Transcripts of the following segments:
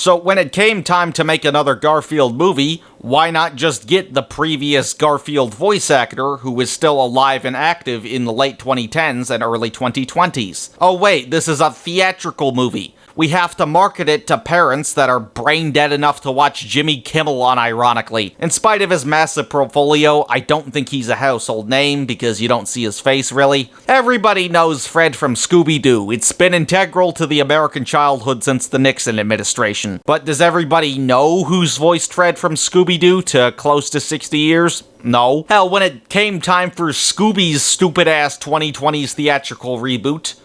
So when it came time to make another Garfield movie, why not just get the previous Garfield voice actor who was still alive and active in the late 2010s and early 2020s? Oh wait, this is a theatrical movie. We have to market it to parents that are brain dead enough to watch Jimmy Kimmel unironically. In spite of his massive portfolio, I don't think he's a household name because you don't see his face really. Everybody knows Fred from Scooby-Doo. It's been integral to the American childhood since the Nixon administration. But does everybody know who's voiced Fred from Scooby-Doo to close to 60 years? No. Hell, when it came time for Scooby's stupid-ass 2020s theatrical reboot,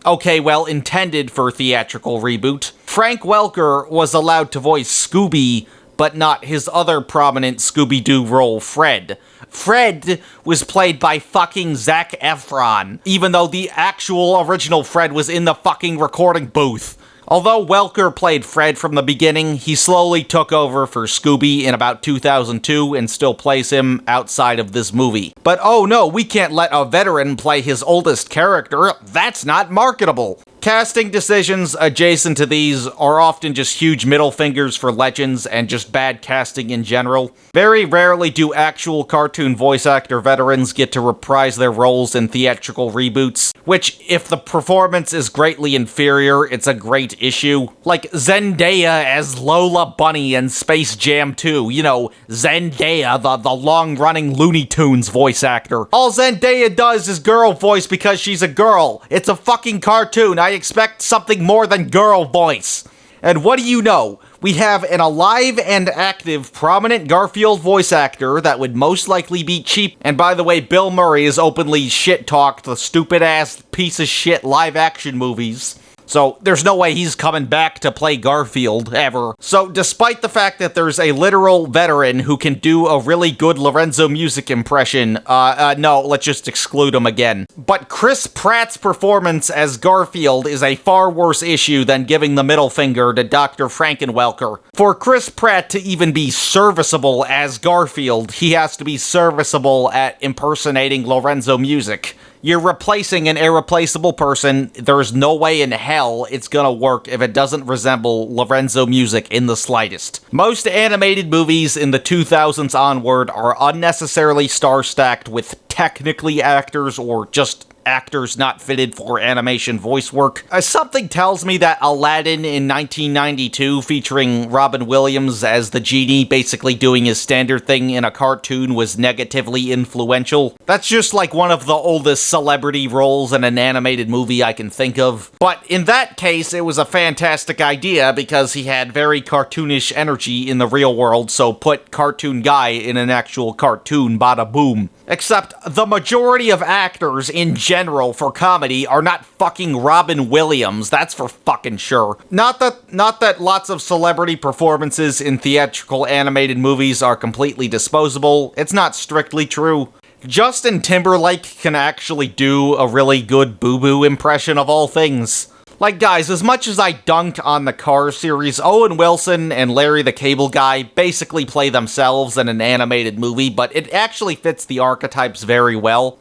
okay, well, intended for theatrical reboot, Frank Welker was allowed to voice Scooby, but not his other prominent Scooby-Doo role, Fred. Fred was played by fucking Zac Efron, even though the actual original Fred was in the fucking recording booth. Although Welker played Fred from the beginning, he slowly took over for Scooby in about 2002 and still plays him outside of this movie. But oh no, we can't let a veteran play his oldest character. That's not marketable. Casting decisions adjacent to these are often just huge middle fingers for legends and just bad casting in general. Very rarely do actual cartoon voice actor veterans get to reprise their roles in theatrical reboots, which, if the performance is greatly inferior, it's a great issue. Like Zendaya as Lola Bunny in Space Jam 2. You know, Zendaya, the long-running Looney Tunes voice actor. All Zendaya does is girl voice because she's a girl. It's a fucking cartoon. I expect something more than girl voice. And what do you know? We have an alive and active prominent Garfield voice actor that would most likely be cheap. And by the way, Bill Murray has openly shit-talked the stupid-ass piece of shit live-action movies. So there's no way he's coming back to play Garfield, ever. So despite the fact that there's a literal veteran who can do a really good Lorenzo Music impression, no, let's just exclude him again. But Chris Pratt's performance as Garfield is a far worse issue than giving the middle finger to Dr. Frankenwelker. For Chris Pratt to even be serviceable as Garfield, he has to be serviceable at impersonating Lorenzo Music. You're replacing an irreplaceable person. There's no way in hell it's gonna work if it doesn't resemble Lorenzo Music in the slightest. Most animated movies in the 2000s onward are unnecessarily star-stacked with technically actors or just actors not fitted for animation voice work. Something tells me that Aladdin in 1992, featuring Robin Williams as the genie basically doing his standard thing in a cartoon, was negatively influential. That's just like one of the oldest celebrity roles in an animated movie I can think of. But in that case, it was a fantastic idea because he had very cartoonish energy in the real world, so put cartoon guy in an actual cartoon, bada boom. Except the majority of actors in general for comedy are not fucking Robin Williams, that's for fucking sure. Not that lots of celebrity performances in theatrical animated movies are completely disposable, it's not strictly true. Justin Timberlake can actually do a really good Boo Boo impression of all things. Like, guys, as much as I dunked on the Cars series, Owen Wilson and Larry the Cable Guy basically play themselves in an animated movie, but it actually fits the archetypes very well.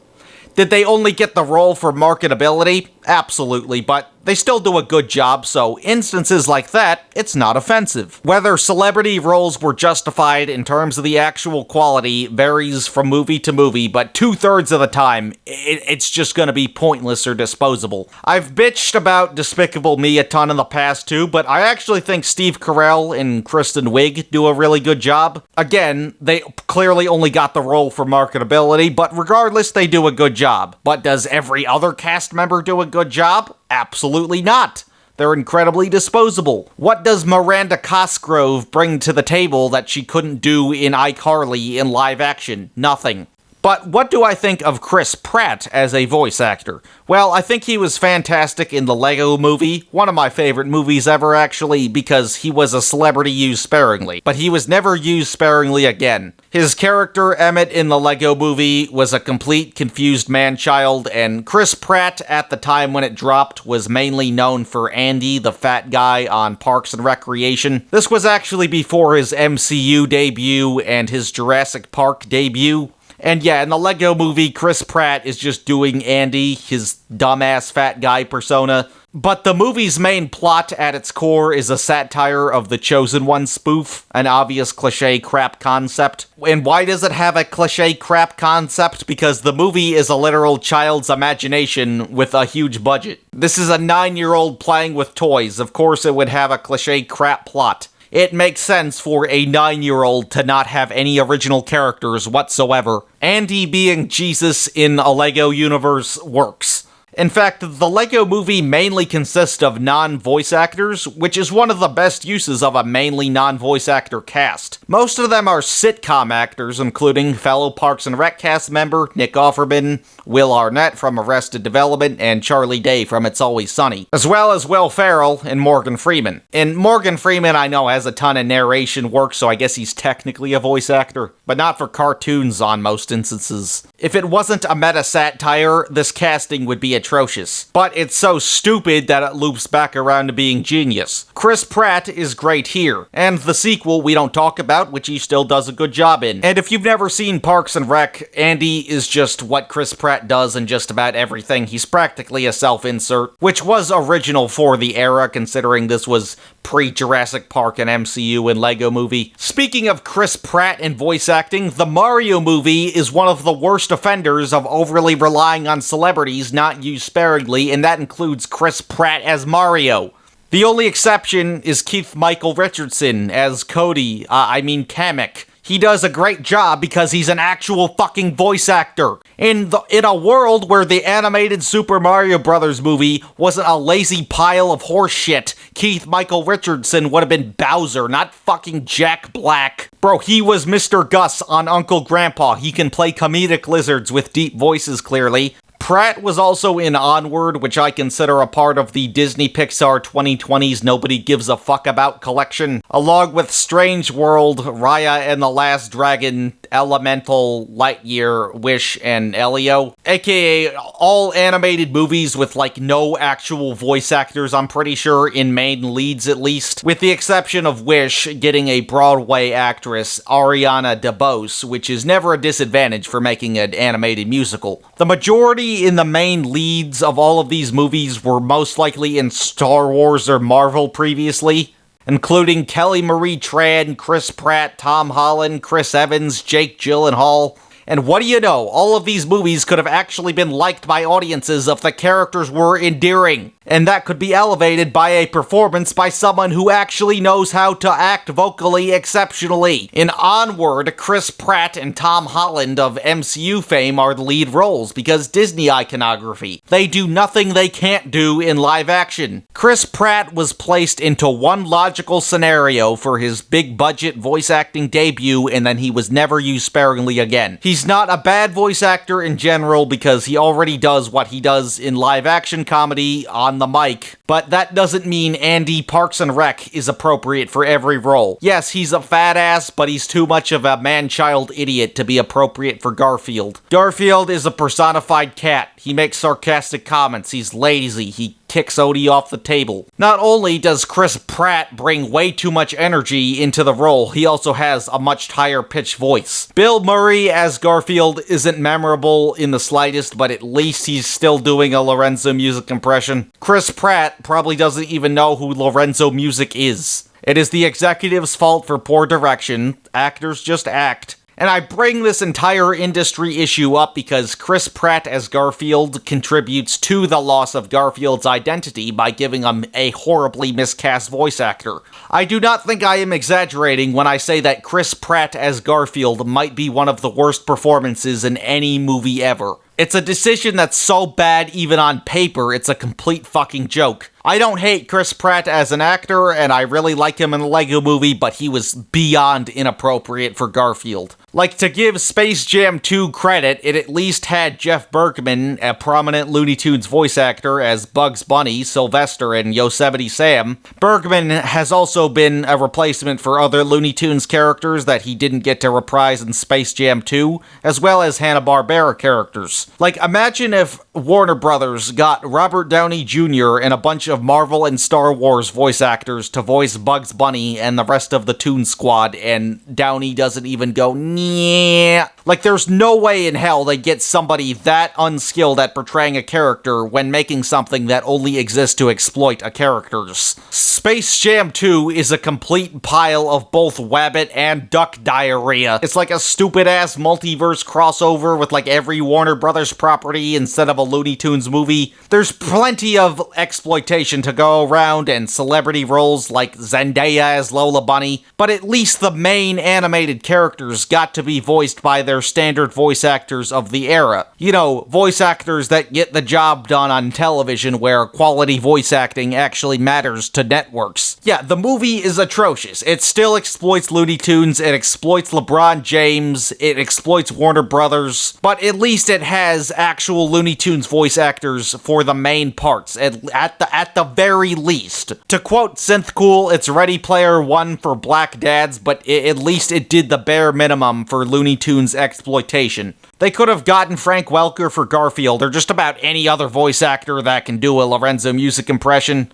Did they only get the role for marketability? Absolutely, but they still do a good job, so instances like that, it's not offensive. Whether celebrity roles were justified in terms of the actual quality varies from movie to movie, but 2/3 of the time, it's just gonna be pointless or disposable. I've bitched about Despicable Me a ton in the past too, but I actually think Steve Carell and Kristen Wiig do a really good job. Again, they clearly only got the role for marketability, but regardless, they do a good job. But does every other cast member do a good job? Absolutely not. They're incredibly disposable. What does Miranda Cosgrove bring to the table that she couldn't do in iCarly in live action? Nothing. But what do I think of Chris Pratt as a voice actor? Well, I think he was fantastic in the Lego Movie, one of my favorite movies ever actually, because he was a celebrity used sparingly, but he was never used sparingly again. His character, Emmett, in the Lego Movie was a complete confused man-child, and Chris Pratt, at the time when it dropped, was mainly known for Andy, the fat guy on Parks and Recreation. This was actually before his MCU debut and his Jurassic Park debut. And yeah, in the Lego Movie, Chris Pratt is just doing Andy, his dumbass fat guy persona. But the movie's main plot at its core is a satire of the Chosen One spoof, an obvious cliché crap concept. And why does it have a cliché crap concept? Because the movie is a literal child's imagination with a huge budget. This is a 9-year-old playing with toys. Of course it would have a cliché crap plot. It makes sense for a 9-year-old to not have any original characters whatsoever. Andy being Jesus in a LEGO universe works. In fact, the LEGO movie mainly consists of non-voice actors, which is one of the best uses of a mainly non-voice actor cast. Most of them are sitcom actors, including fellow Parks and Rec cast member Nick Offerman, Will Arnett from Arrested Development, and Charlie Day from It's Always Sunny, as well as Will Ferrell and Morgan Freeman. And Morgan Freeman, I know, has a ton of narration work, so I guess he's technically a voice actor, but not for cartoons on most instances. If it wasn't a meta-satire, this casting would be atrocious. But it's so stupid that it loops back around to being genius. Chris Pratt is great here, and the sequel we don't talk about, which he still does a good job in. And if you've never seen Parks and Rec, Andy is just what Chris Pratt does in just about everything. He's practically a self-insert, which was original for the era, considering this was pre-Jurassic Park and MCU and LEGO movie. Speaking of Chris Pratt and voice acting, the Mario movie is one of the worst offenders of overly relying on celebrities not used sparingly, and that includes Chris Pratt as Mario. The only exception is Keith Michael Richardson as Cody, Kamek. He does a great job because he's an actual fucking voice actor. In a world where the animated Super Mario Bros. Movie wasn't a lazy pile of horse shit, Keith Michael Richardson would have been Bowser, not fucking Jack Black. Bro, he was Mr. Gus on Uncle Grandpa. He can play comedic lizards with deep voices, clearly. Pratt was also in Onward, which I consider a part of the Disney Pixar 2020's Nobody Gives a Fuck About collection, along with Strange World, Raya and the Last Dragon, Elemental, Lightyear, Wish, and Elio. AKA all animated movies with no actual voice actors, I'm pretty sure, in main leads at least, with the exception of Wish getting a Broadway actress, Ariana DeBose, which is never a disadvantage for making an animated musical. The majority in the main leads of all of these movies were most likely in Star Wars or Marvel previously, including Kelly Marie Tran, Chris Pratt, Tom Holland, Chris Evans, Jake Gyllenhaal. And what do you know, all of these movies could have actually been liked by audiences if the characters were endearing. And that could be elevated by a performance by someone who actually knows how to act vocally exceptionally. In Onward, Chris Pratt and Tom Holland of MCU fame are the lead roles because Disney iconography. They do nothing they can't do in live action. Chris Pratt was placed into one logical scenario for his big budget voice acting debut, and then he was never used sparingly again. He's not a bad voice actor in general because he already does what he does in live action comedy on the mic, but that doesn't mean Andy Parks and Rec is appropriate for every role. Yes, he's a fat ass, but he's too much of a man-child idiot to be appropriate for Garfield. Garfield is a personified cat. He makes sarcastic comments. He's lazy. He kicks Odie off the table. Not only does Chris Pratt bring way too much energy into the role, he also has a much higher pitched voice. Bill Murray as Garfield isn't memorable in the slightest, but at least he's still doing a Lorenzo Music impression. Chris Pratt probably doesn't even know who Lorenzo Music is. It is the executive's fault for poor direction. Actors just act. And I bring this entire industry issue up because Chris Pratt as Garfield contributes to the loss of Garfield's identity by giving him a horribly miscast voice actor. I do not think I am exaggerating when I say that Chris Pratt as Garfield might be one of the worst performances in any movie ever. It's a decision that's so bad even on paper, it's a complete fucking joke. I don't hate Chris Pratt as an actor, and I really like him in the LEGO movie, but he was beyond inappropriate for Garfield. To give Space Jam 2 credit, it at least had Jeff Bergman, a prominent Looney Tunes voice actor, as Bugs Bunny, Sylvester, and Yosemite Sam. Bergman has also been a replacement for other Looney Tunes characters that he didn't get to reprise in Space Jam 2, as well as Hanna-Barbera characters. Imagine if Warner Brothers got Robert Downey Jr. and a bunch of Marvel and Star Wars voice actors to voice Bugs Bunny and the rest of the Toon Squad, and Downey doesn't even go, yeah. Like, there's no way in hell they get somebody that unskilled at portraying a character when making something that only exists to exploit a character's. Space Jam 2 is a complete pile of both wabbit and duck diarrhea. It's like a stupid-ass multiverse crossover with, like, every Warner Brothers property instead of a Looney Tunes movie. There's plenty of exploitation to go around and celebrity roles like Zendaya as Lola Bunny, but at least the main animated characters got to be voiced by their standard voice actors of the era. You know, voice actors that get the job done on television where quality voice acting actually matters to networks. Yeah, the movie is atrocious. It still exploits Looney Tunes, it exploits LeBron James, it exploits Warner Brothers, but at least it has actual Looney Tunes voice actors for the main parts, at the very least. To quote Synthcool, it's Ready Player One for black dads, but at least it did the bare minimum for Looney Tunes exploitation. They could have gotten Frank Welker for Garfield, or just about any other voice actor that can do a Lorenzo Music impression.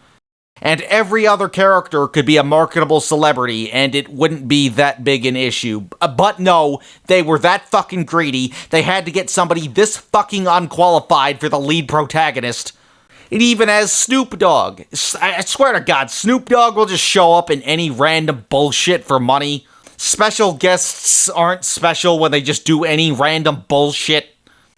And every other character could be a marketable celebrity, and it wouldn't be that big an issue. But no, they were that fucking greedy, they had to get somebody this fucking unqualified for the lead protagonist. It even has Snoop Dogg. I swear to God, Snoop Dogg will just show up in any random bullshit for money. Special guests aren't special when they just do any random bullshit.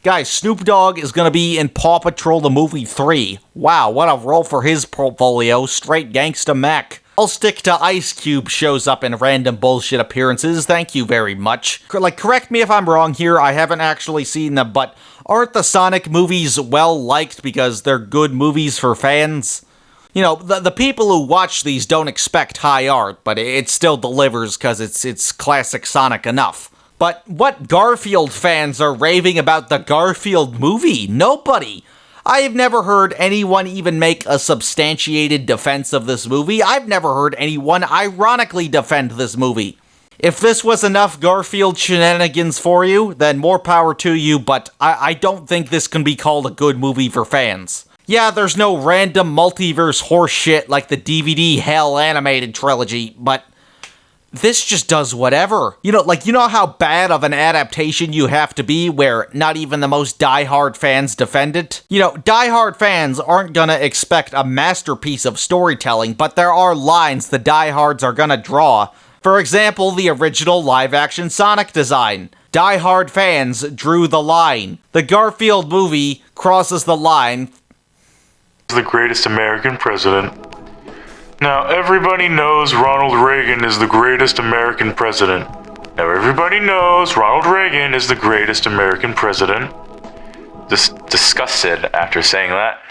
Guys, Snoop Dogg is gonna be in Paw Patrol the Movie 3. Wow, what a role for his portfolio, straight gangsta Mac. I'll stick to Ice Cube shows up in random bullshit appearances, thank you very much. Correct me if I'm wrong here, I haven't actually seen them, but aren't the Sonic movies well liked because they're good movies for fans? You know, the people who watch these don't expect high art, but it still delivers because it's classic Sonic enough. But what Garfield fans are raving about the Garfield movie? Nobody. I've never heard anyone even make a substantiated defense of this movie. I've never heard anyone ironically defend this movie. If this was enough Garfield shenanigans for you, then more power to you, but I don't think this can be called a good movie for fans. Yeah, there's no random multiverse horseshit like the DVD Hell animated trilogy, but this just does whatever. You know how bad of an adaptation you have to be where not even the most diehard fans defend it? You know, diehard fans aren't gonna expect a masterpiece of storytelling, but there are lines the diehards are gonna draw. For example, the original live-action Sonic design. Diehard fans drew the line. The Garfield movie crosses the line. The greatest American president. Now, everybody knows Ronald Reagan is the greatest American president. Now, everybody knows Ronald Reagan is the greatest American president. Disgusted after saying that.